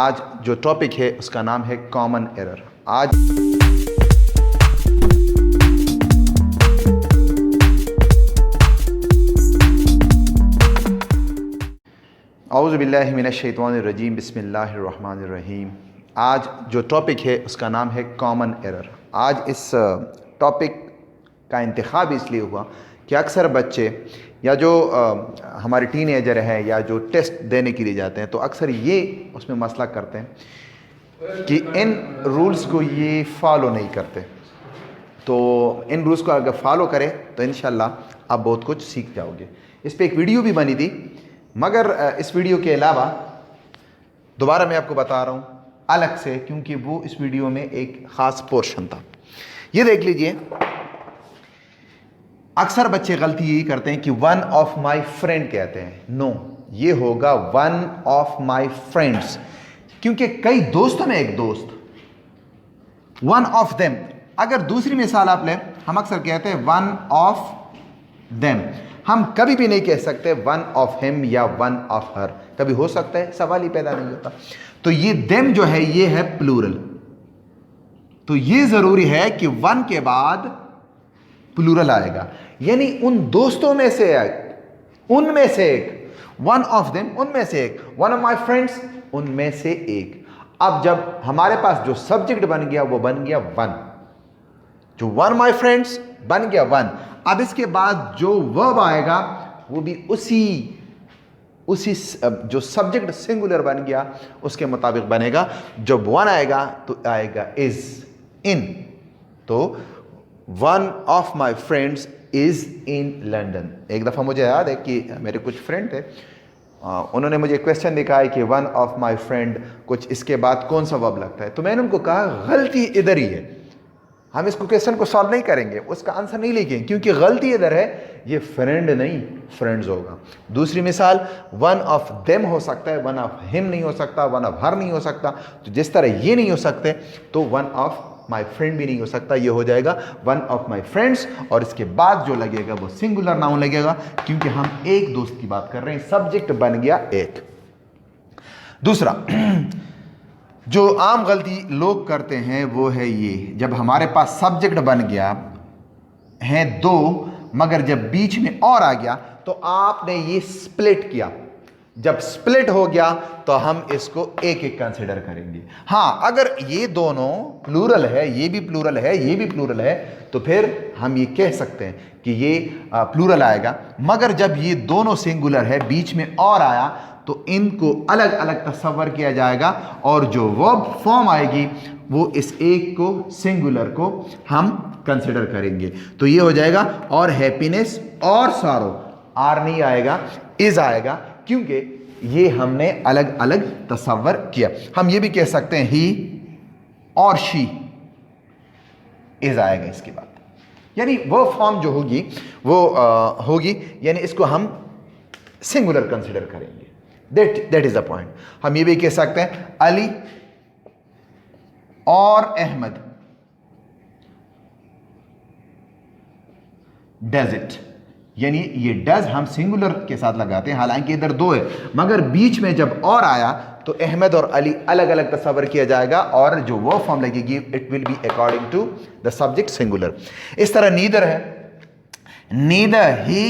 आज जो टॉपिक है उसका नाम है कॉमन एरर। आज औज़ु बिल्लाहि मिनश शैतानिर रजीम बिस्मिल्लाहिर रहमानिर रहीम। आज जो टॉपिक है उसका नाम है कॉमन एरर। आज इस टॉपिक का इंतखाब इसलिए हुआ कि अक्सर बच्चे या जो हमारे टीनेजर हैं या जो टेस्ट देने के लिए जाते हैं तो अक्सर ये उसमें मसला करते हैं कि इन रूल्स को ये फॉलो नहीं करते। तो इन रूल्स को अगर फॉलो करें तो इंशाल्लाह आप बहुत कुछ सीख जाओगे। इस पर एक वीडियो भी बनी थी, मगर इस वीडियो के अलावा दोबारा मैं आपको बता रहा हूँ अलग से, क्योंकि वो इस वीडियो में एक ख़ास पोर्शन था। ये देख लीजिए, अक्सर बच्चे गलती यही करते हैं कि वन ऑफ माई फ्रेंड कहते हैं। नो, ये होगा वन ऑफ माई फ्रेंड्स, क्योंकि कई दोस्तों में एक दोस्त, वन ऑफ देम। अगर दूसरी मिसाल आप लें, हम अक्सर कहते हैं वन ऑफ देम। हम कभी भी नहीं कह सकते वन ऑफ हिम या वन ऑफ हर। कभी हो सकता है, सवाल ही पैदा नहीं होता। तो ये देम जो है ये है प्लूरल। तो ये जरूरी है कि वन के बाद प्लूरल आएगा, यानी उन दोस्तों में से एक, उनमें से एक, वन ऑफ देम उनमें से एक, वन ऑफ माई फ्रेंड्स उनमें से एक। अब जब हमारे पास जो सब्जेक्ट बन गया वो बन गया वन, जो वन माई फ्रेंड्स बन गया वन। अब इसके बाद जो वर्ब आएगा वो भी उसी जो सब्जेक्ट सिंगुलर बन गया उसके मुताबिक बनेगा। जब वन आएगा तो आएगा इज, इन। तो one of my friends is in London. एक दफ़ा मुझे याद है कि मेरे कुछ फ्रेंड थे, उन्होंने मुझे क्वेश्चन दिखाया कि वन ऑफ माई फ्रेंड कुछ इसके बाद कौन सा वर्ब लगता है। तो मैंने उनको कहा गलती इधर ही है, हम इसको क्वेश्चन को सॉल्व नहीं करेंगे, उसका आंसर नहीं लिखेंगे, क्योंकि गलती इधर है, ये फ्रेंड नहीं फ्रेंड्स होगा। दूसरी मिसाल, वन ऑफ देम हो सकता है, वन ऑफ हिम नहीं हो सकता, वन ऑफ हर नहीं हो सकता। तो जिस तरह ये नहीं हो सकते तो वन ऑफ माई फ्रेंड भी नहीं हो सकता। ये हो जाएगा वन ऑफ माई फ्रेंड्स, और इसके बाद जो लगेगा वो सिंगुलर नाउन लगेगा, क्योंकि हम एक दोस्त की बात कर रहे हैं, सब्जेक्ट बन गया एक। दूसरा जो आम गलती लोग करते हैं वो है ये, जब हमारे पास सब्जेक्ट बन गया है दो, मगर जब बीच में और आ गया तो आपने ये स्प्लिट किया। जब स्प्लिट हो गया तो हम इसको एक एक कंसिडर करेंगे। हाँ, अगर ये दोनों प्लूरल है, ये भी प्लूरल है, ये भी प्लूरल है, तो फिर हम ये कह सकते हैं कि ये प्लूरल आएगा। मगर जब ये दोनों सिंगुलर है, बीच में और आया, तो इनको अलग अलग तस्वर किया जाएगा, और जो वर्ब फॉर्म आएगी वो इस एक को, सिंगुलर को हम कंसिडर करेंगे। तो ये हो जाएगा और हैप्पीनेस और सॉरो, आर नहीं आएगा, इज आएगा, क्योंकि ये हमने अलग अलग तस्वर किया। हम ये भी कह सकते हैं ही और शी, इज आएगा इसके बाद, यानी वो फॉर्म जो होगी वो होगी, यानी इसको हम सिंगुलर कंसिडर करेंगे। That is the point. हम ये भी कह सकते हैं अली और अहमद डज इट, यानी ये डज हम सिंगुलर के साथ लगाते हैं, हालांकि इधर दो है, मगर बीच में जब और आया तो अहमद और अली अलग अलग तस्वर किया जाएगा, और जो वो फॉर्म लगेगी it will be according to the subject singular. इस तरह नीदर है, नीदर ही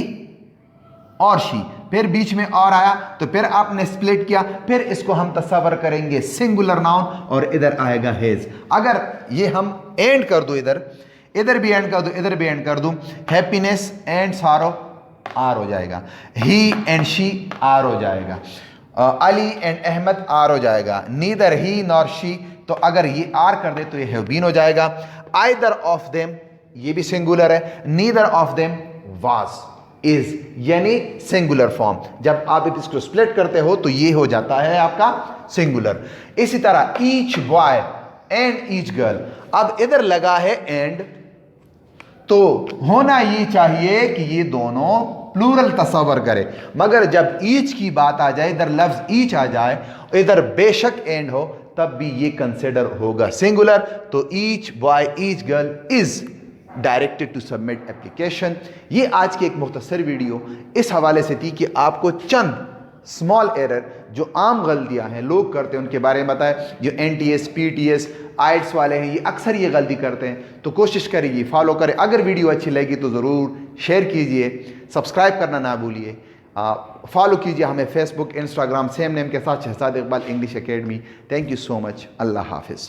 और शी, फिर बीच में और आया तो फिर आपने स्प्लिट किया, फिर इसको हम तस्वर करेंगे सिंगुलर नाउन, और इधर आएगा हिज। अगर ये हम एंड कर दो, इधर भी एंड कर दो, इधर भी एंड कर दूं, हैप्पीनेस एंड सारो आर हो जाएगा, ही एंड शी आर हो जाएगा, अली एंड अहमद आर हो जाएगा, नीदर ही नॉर शी, तो अगर ये आर कर दे तो ये हैव बीन हो जाएगा। आइदर ऑफ देम, ये भी सिंगुलर है, neither of them was is, यानी सिंगुलर फॉर्म। जब आप इसको स्प्लिट करते हो तो ये हो जाता है आपका सिंगुलर। इसी तरह each boy and each girl, अब इधर लगा है एंड, तो होना ये चाहिए कि ये दोनों प्लूरल तस्वर करे, मगर जब ईच की बात आ जाए, इधर लफ्ज ईच आ जाए, इधर बेशक एंड हो, तब भी ये कंसिडर होगा सिंगुलर। तो each boy each girl is directed to submit application. ये आज की एक मुख्तसर वीडियो इस हवाले से थी कि आपको चंद स्मॉल एरर जो आम गलतियां हैं लोग करते हैं उनके बारे में बताएं। जो NTS PTS आइट्स वाले हैं ये अक्सर ये गलती करते हैं, तो कोशिश करिए फॉलो करें। अगर वीडियो अच्छी लगी तो ज़रूर शेयर कीजिए, सब्सक्राइब करना ना भूलिए, फॉलो कीजिए हमें फेसबुक इंस्टाग्राम सेम नेम के साथ Shahzad Iqbal English academy. Thank you so much. अल्लाह हाफिज़।